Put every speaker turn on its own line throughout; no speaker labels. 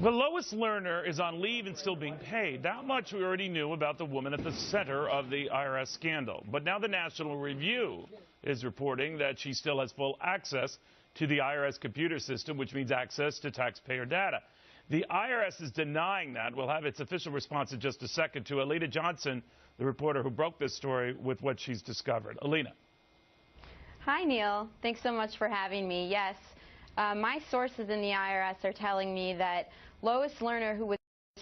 Well, Lois Lerner is on leave and still being paid. That much we already knew about the woman at the center of the IRS scandal. But now the National Review is reporting that she still has full access to the IRS computer system, which means access to taxpayer data. The IRS is denying that. We'll have its official response in just a second to Alina Johnson, the reporter who broke this story, with what she's discovered. Alina.
Hi, Neil. Thanks so much for having me. Yes, my sources in the IRS are telling me that Lois Lerner, who was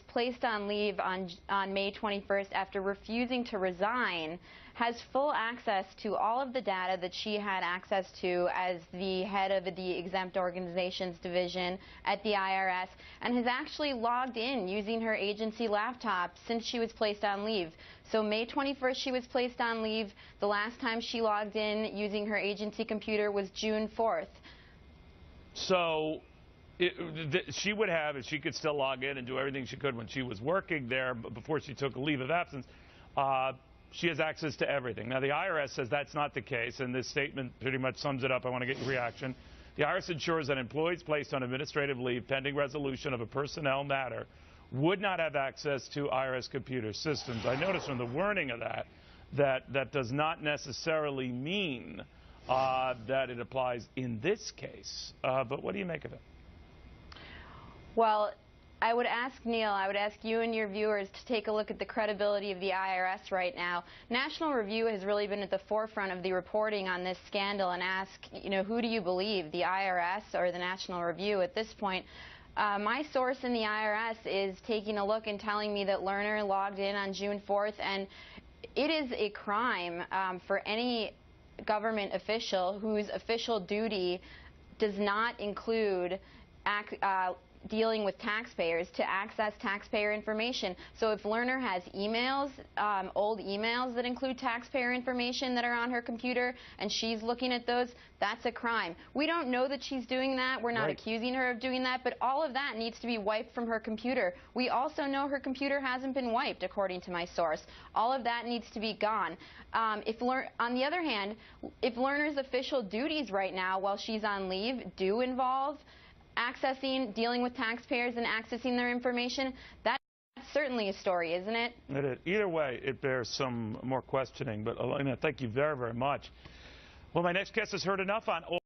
placed on leave on May 21st after refusing to resign, has full access to all of the data that she had access to as the head of the exempt organizations division at the IRS, and has actually logged in using her agency laptop since she was placed on leave. So May 21st she was placed on leave. The last time she logged in using her agency computer was June 4th.
So she would have, if she could still log in and do everything she could when she was working there before she took a leave of absence, she has access to everything. Now, the IRS says that's not the case, and this statement pretty much sums it up. I want to get your reaction. The IRS ensures that employees placed on administrative leave pending resolution of a personnel matter would not have access to IRS computer systems. I noticed from the wording of that does not necessarily mean that it applies in this case. But what do you make of it?
Well, I would ask you and your viewers to take a look at the credibility of the IRS right now. National Review has really been at the forefront of the reporting on this scandal, and ask, who do you believe, the IRS or the National Review at this point? My source in the IRS is taking a look and telling me that Lerner logged in on June 4th, and it is a crime for any government official whose official duty does not include dealing with taxpayers to access taxpayer information. So if Lerner has emails, old emails that include taxpayer information that are on her computer, and she's looking at those, that's a crime. We don't know that she's doing that. We're not accusing her of doing that, but all of that needs to be wiped from her computer. We also know her computer hasn't been wiped, according to my source. All of that needs to be gone. On the other hand, if Lerner's official duties right now while she's on leave do involve dealing with taxpayers and accessing their information, that's certainly a story, isn't it?
Either way, it bears some more questioning. But Alina, thank you very, very much. Well, my next guest has heard enough on